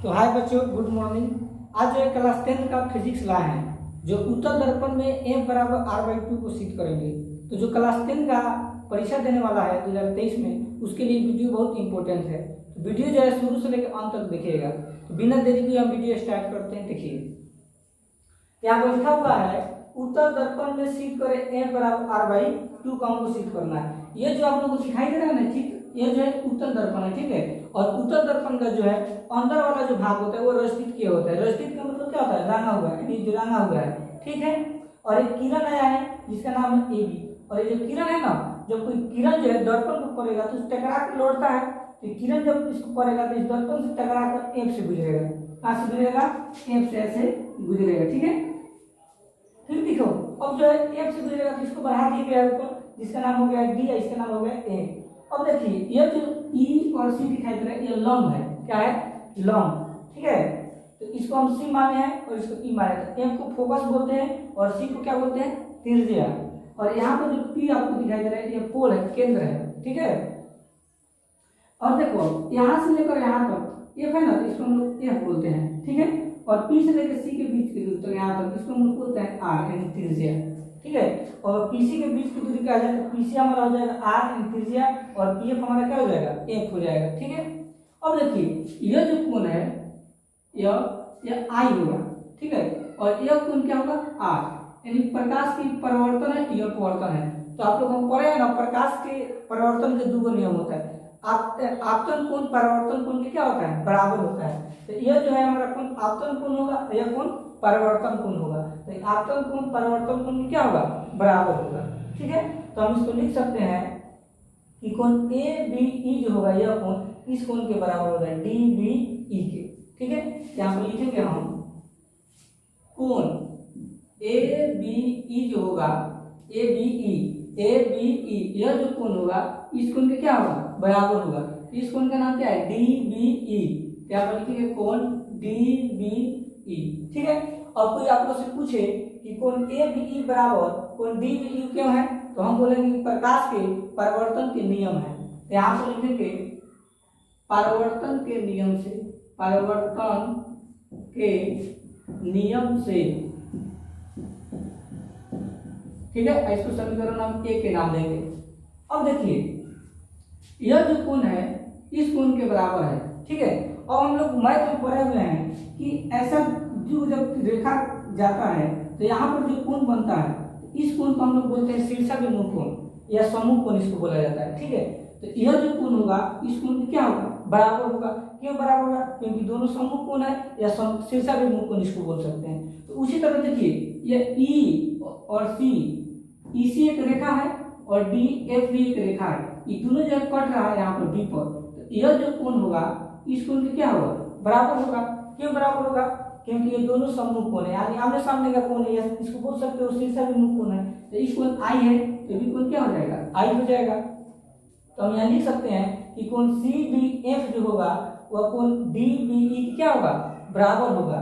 तो हाय बच्चों, good morning. आज जो है क्लास 10 का फिजिक्स लाए हैं, जो उत्तर दर्पण में F बराबर r/2 को सिद्ध करेंगे। तो जो क्लास 10 का परीक्षा देने वाला है 2023 में, उसके लिए वीडियो बहुत इंपॉर्टेंट है। तो वीडियो जो है शुरू से लेकर अंत तक देखिएगा। तो बिना देरी के हम वीडियो स्टार्ट करते हैं। देखिए यहाँ पर लिखा हुआ है उत्तर दर्पण में सिद्ध करें F बराबर r/2 का हमको सिद्ध करना है। ये जो आप लोगों को दिखाई दे रहा है ना, ठीक, ये जो है उत्तर दर्पण है, ठीक है। और उत्तर दर्पण का जो है अंदर वाला जो भाग होता है वो रस्तित किया होता है। रस्तित का मतलब क्या होता है? रंगा हुआ है, जो रंगा हुआ है, ठीक है। और एक किरण आया है जिसका नाम है AB। और ये जो किरण है ना, जब कोई किरण जो है दर्पण को पड़ेगा तो टकरा के लौटता है। तो किरण जब इसको पड़ेगा तो इस दर्पण से टकरा कर F से गुजरेगा। कहाँ से गुजरेगा? F से ऐसे गुजरेगा, ठीक है। फिर देखो, अब जो है F से गुजरेगा तो इसको बढ़ा दिया गया ऊपर, जिसका नाम हो गया D, इसका नाम हो गया A। अब देखिए ये जो E और C दिखाई दे रहा है, ये लंब है। क्या है? लंब, ठीक है। तो इसको हम C माने हैं और इसको E माने। तो M को फोकस बोलते हैं और C को क्या बोलते हैं? त्रिज्या। और यहाँ पर जो P आपको दिखाई दे रहा है, ये पोल है, केंद्र है, ठीक है। और देखो यहाँ से लेकर यहाँ तक F है ना, तो इसको हम लोग F बोलते हैं, ठीक है। और P से लेकर C के बीच की दूरी तक यहाँ तक इसको हम लोग बोलते हैं R यानी त्रिज्या, ठीक है। और PC के बीच की दूरी क्या आ जाएगा? PC हमारा हो जाएगा R यानी त्रिज्या, और PF हमारा क्या हो जाएगा? F हो जाएगा, ठीक है। अब देखिए यह जो कोण है यह I होगा, ठीक है। और यह कोण क्या होगा? R, यानी प्रकाश की परिवर्तन है, यह अपवर्तन है। तो आप लोग हम पढ़े हैं ना, प्रकाश के परिवर्तन के दो नियम होता है। आपतन कोण परावर्तन कोण के क्या होता है? बराबर होता है। तो यह जो है हमारा कोण आपतन कोण होगा, यह कोण परिवर्तन कोण होगा। तो आपतन कोण परिवर्तन कोण क्या होगा? बराबर होगा, ठीक है। तो हम इसको लिख सकते हैं कि कोण ABE जो होगा, यह कोण इस कोण के बराबर होगा, DBE के, ठीक है। यहाँ पर लिखेंगे हम कोण ABE जो होगा, ABE यह जो कोण होगा इस कोण के क्या होगा? बराबर होगा। इस कोण का नाम क्या है? DBE। यहाँ पर लिखेंगे कोण DBE, ठीक है। अब कोई आप लोग से पूछे कि कोण ABE बराबर कोण DBE क्यों है, तो हम बोलेंगे प्रकाश के परिवर्तन के नियम है। तो यहाँ पर लिखेंगे परिवर्तन के नियम से, परिवर्तन के नियम से, ठीक है। इसको समीकरण हम A के नाम देंगे। अब देखिए यह जो कोण है इस कोण के बराबर है, ठीक है। और हम लोग मैथ में पढ़े हुए हैं कि ऐसा जो जब रेखा जाता है तो यहाँ पर जो कोण बनता है, इस कोण को हम लोग बोलते हैं शीर्षाभिमुख कोण या समूह कोण इसको बोला जाता है, ठीक है। तो यह जो कोण होगा इस कोण के क्या होगा? बराबर होगा। क्यों बराबर होगा? क्योंकि दोनों समूह कोण है या शीर्षाभिमुख कोण इसको बोल सकते हैं। तो उसी तरह देखिए यह E और C, EC एक रेखा है और DF भी एक रेखा है। ये दोनों जो कट रहा है यहाँ पर B पर, तो यह जो कोण होगा इस कोण के क्या होगा? बराबर होगा। क्यों बराबर होगा? क्योंकि ये दोनों सम्मुख कोण है, यानी आमने सामने का कोण है, इसको बोल सकते हो शीर्षाभिमुख कोण है। तो इस कोण I है तो भी कोण क्या हो जाएगा? I हो जाएगा। तो हम यहाँ लिख सकते हैं कि कोण CBF जो होगा वह कोण DBE क्या होगा? बराबर होगा।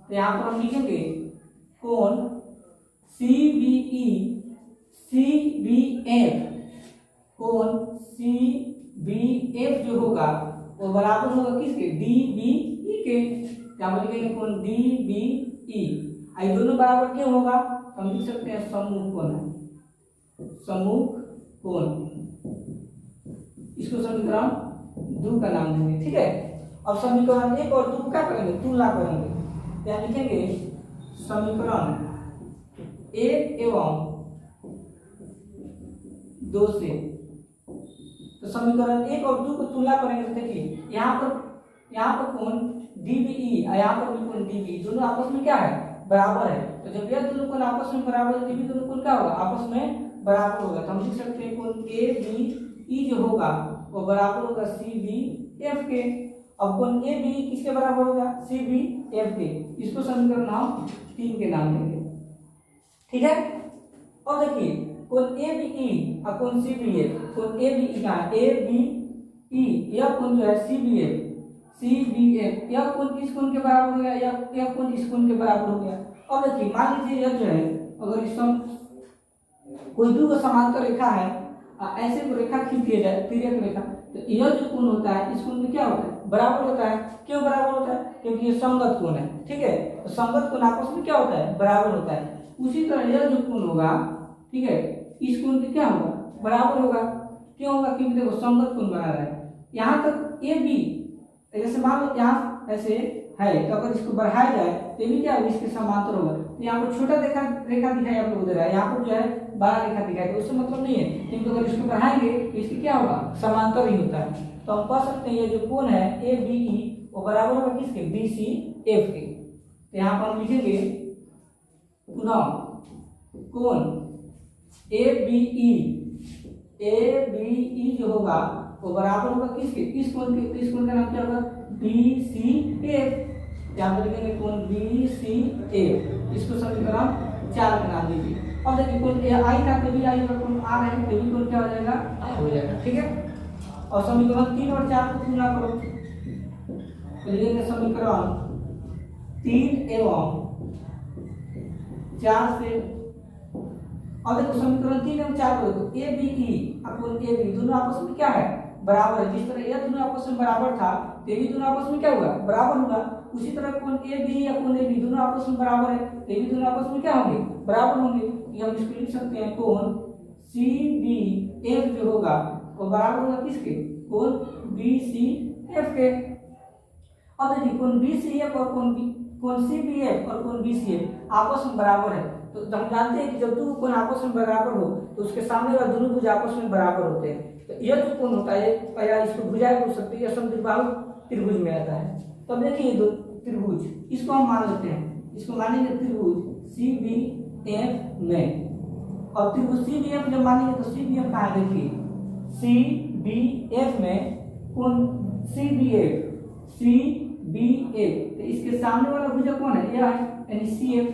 तो यहाँ पर हम लिखेंगे कोण CBF, कोण CBF जो होगा वो बराबर होगा किसके? DBE के। क्या लिखेंगे? कोण DBE। आई दोनों बराबर क्यों होगा? हम लिख सकते हैं सम्मुख कोण है, सम्मुख कोण। इसको समीकरण 2 का नाम देंगे, ठीक है। अब समीकरण 1 और 2 क्या करेंगे? तुलना करेंगे। यहाँ लिखेंगे समीकरण 1 एवं 2 से। तो समीकरण 1 और 2 को तुलना करेंगे तो देखिए यहाँ पर कोण DBE और यहाँ पर भी कोण DBE, दोनों आपस में क्या है? बराबर है। तो जब यह दोनों कोण आपस में बराबर है, DBE दोनों कोण क्या होगा? आपस में बराबर होगा। तो हम लिख सकते हैं कोण ABE जो होगा वो बराबर होगा CBF के। अब कोण ABE किसके बराबर होगा? CBF के। इसको समीकरण हम 3 के नाम देंगे, ठीक है। और देखिए कोण ABE और कोण CBF, कोण ABE का ABE, यह कोण जो है CBF यह कोण किस कोण के बराबर हो गया? यह कोण इस कोण के बराबर हो गया। अब देखिए मान लीजिए यह जो है अगर इस कोई दो समांतर रेखा है, ऐसे रेखा खींच दिया जाए, तिर्यक रेखा, तो यह जो कोण होता है इस कोण में क्या होता है, बराबर होता है। क्यों बराबर होता है, क्योंकि ये संगत कोण है, ठीक है। तो संगत कोण आपस में क्या होता है, बराबर होता है। उसी तरह यह जो कोण होगा, ठीक है, इस कोण में क्या होगा, बराबर होगा। क्यों होगा, क्योंकि देखो संगत कोण बना रहा है। यहाँ तक ए बी, जैसे मान लो यहाँ ऐसे है, तो अगर इसको बढ़ाया जाए तो ये भी क्या होगा, इसके समांतर होगा। तो यहाँ पर छोटा रेखा दिखाई आप लोग दे रहा है, यहाँ पर जो है बड़ा रेखा दिखाई, तो उससे मतलब नहीं है, क्योंकि अगर इसको बढ़ाएंगे तो इसकी क्या होगा, समांतर ही होता है। तो हम कह सकते हैं ये जो कोण है ए बी ई वो बराबर होगा किसके, बी सी एफ के। तो यहाँ पर हम लिखेंगे पुनः कोण ए बी ई जो होगा वो बराबर होगा किसके, इस कोण के। तो इस कोण का नाम क्या होगा, बी सी एफ। यहाँ पर लिखेंगे कोण बी सी एफ, इसको समीकरण 4 का नाम दीजिए। अब देखिए कोण ए आई था तो भी आई और कोण आर है तो भी कोण क्या हो जाएगा, हो जाएगा, ठीक है। और समीकरण 3 और 4 को तुलना करो, तो लिखेंगे समीकरण 3 एवं 4 से। अब देखो समीकरण 3 एवं 4 को देखो, ए बी ई और ए बी दोनों आपस में क्या है, बराबर है। जिस तरह ये दोनों आपस में बराबर था तो ये भी दोनों आपस में क्या हुआ, बराबर होगा। उसी तरह कोण ए बी या कोण ए बी दोनों आपस में बराबर है तो ये भी दोनों आपस में क्या होंगे, बराबर होंगे। ये हम इसको लिख सकते हैं कोण सी बी एफ जो होगा वो बराबर होगा किसके, कोण बी सी एफ के। अब देखिए कोण बी सी एफ और कोण सी बी एफ और कोण बी सी एफ आपस में बराबर है। तो हम जानते हैं कि जब दो कोण आपस में बराबर हो तो उसके सामने वाले दोनों भुज आपस में बराबर होते हैं। तो यह जो कोण होता है या इसको भुजाएं बोल सकते हैं, यह समद्विबाहु त्रिभुज में आता है। तो अब देखिए दो त्रिभुज, इसको हम मान लेते हैं, इसको मानेंगे त्रिभुज सी बी एफ में। और त्रिभुज सी बी एफ जब मानेंगे तो सी बी एफ कहाँ है, देखिए सी बी एफ में कोण सी बी एफ, तो इसके सामने वाला भुजा कौन है, यह है, यानी सी एफ।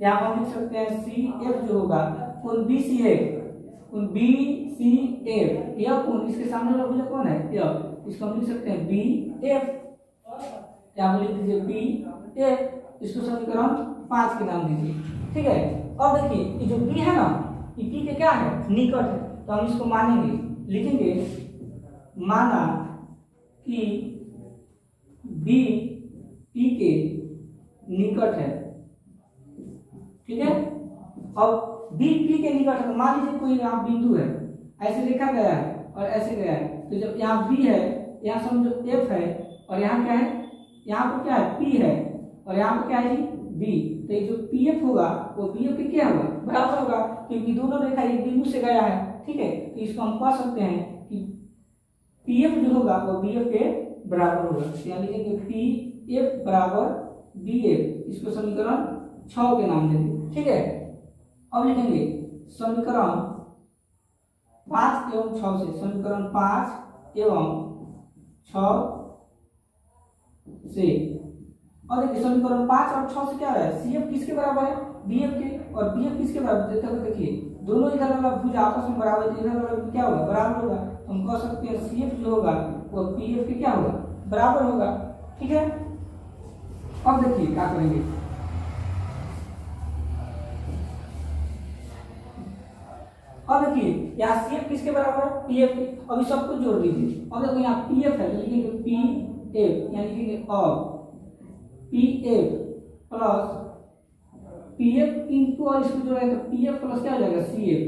यहाँ हम लिख सकते हैं सी एफ जो होगा कोण बी सी एफ, कोण बी सी एफ, यह कोण इसके सामने वाला भुजा कौन है, यह, इसको हम लिख सकते हैं बी एफ। यहाँ लिख दीजिए बी एफ, इसको समीकरण 5 के नाम दीजिए, ठीक है। अब देखिए ये जो बी है ना, ये पी के क्या है, निकट है, तो हम इसको मानेंगे, लिखेंगे माना कि बी पी के निकट है, ठीक है। अब बी पी के निकट है, मान लीजिए कोई यहाँ बिंदु है, ऐसे लिखा गया है और ऐसे गया है, तो जब यहाँ बी है, यहाँ समझो एफ है, और यहाँ क्या है, यहाँ पर क्या है पी है, और यहाँ पर क्या है जी बी। तो ये जो पी एफ होगा वो बी एफ के क्या होगा, बराबर होगा, क्योंकि दोनों रेखा एक बिंदु से गया है, ठीक है। तो इसको हम कह सकते हैं कि पी एफ जो होगा वो बी एफ के बराबर होगा। यहाँ लिखेंगे पी एफ बराबर बी एफ, इसको समीकरण 6 के नाम देंगे, ठीक है। अब लिखेंगे समीकरण 5 एवं 6 से, समीकरण 5 एवं 6 से। और देखिए समीकरण 5 और 6 से क्या है, सी एफ किसके बराबर है, बी एफ के, और बी एफ किसके बराबर, देखिए दोनों इधर वाला भुज आपस में बराबर है, इधर वाला क्या होगा, बराबर होगा। हम कह सकते हैं सी एफ जो होगा वो पी एफ के क्या होगा, बराबर होगा, ठीक है। अब देखिए क्या करेंगे, अब देखिए यहाँ सी एफ किसके बराबर है, पी एफ के। अभी सब कुछ जोड़ दीजिए। अब देखो यहाँ पी एफ है तो लिखेंगे पी एफ, यानी लिखेंगे अब P F plus P F into, और इसको जोड़ेंगे तो पी एफ प्लस क्या हो जाएगा सी एफ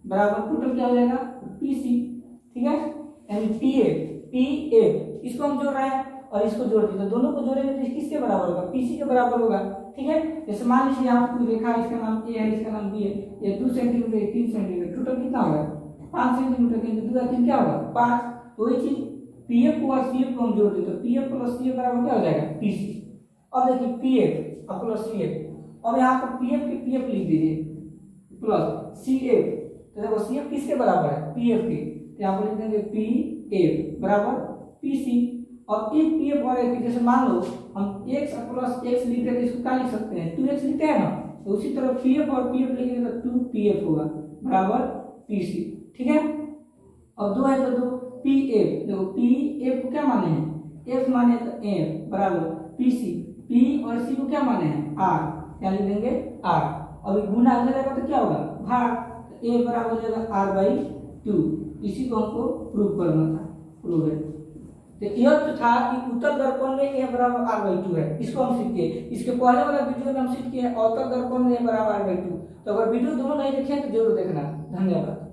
बराबर टोटल क्या हो जाएगा पी सी, ठीक है। यानी पी एफ इसको हम जोड़ रहे हैं और इसको जोड़ दिए, तो दोनों को जोड़ेंगे तो किसके बराबर होगा, पीसी के बराबर होगा, ठीक है। जैसे मान लीजिए यहाँ कोई रेखा, इसका नाम ए है, इसका नाम बी है, ये 2 सेंटीमीटर 3 सेंटीमीटर, टोटल कितना होगा 5 सेंटीमीटर, क्योंकि 2 3 क्या होगा 5। तो वही चीज पी एफ को और सी एफ को हम जोड़ दें तो P F plus C F बराबर क्या हो जाएगा पीसी। अब देखिए पी एफ और प्लस सी एफ, अब यहाँ पर पी एफ की पी एफ लिख दीजिए प्लस सी एफ, तो देखो सी एफ किसके बराबर है, पी एफ के, तो यहाँ पर लिख देंगे पी एफ बराबर पी सी। और एक पी एफ और एक, जैसे मान लो हम x प्लस x लिखते हैं तो इसको क्या लिख सकते हैं 2x लिखते हैं ना, तो उसी तरह पी एफ और पी एफ लिखेंगे तो 2pf होगा बराबर pc, ठीक है। और 2 है तो 2 pf, देखो pf को क्या माने हैं f माने तो f बराबर pc, p और c को क्या माने हैं r, क्या लिख देंगे r। अभी गुना आ जाएगा तो क्या होगा भाग, a बराबर हो जाएगा r/2। इसी को हमको प्रूव करना था। प्रूव है। तो यह जो था कि उत्तर दर्पण में ए बराबर r/2 है, इसको हम सीख किए। इसके पहले वाला वीडियो में हम सीख किए अवतल दर्पण में ए बराबर r/2। तो अगर वीडियो दोनों नहीं देखे तो जरूर देखना। धन्यवाद।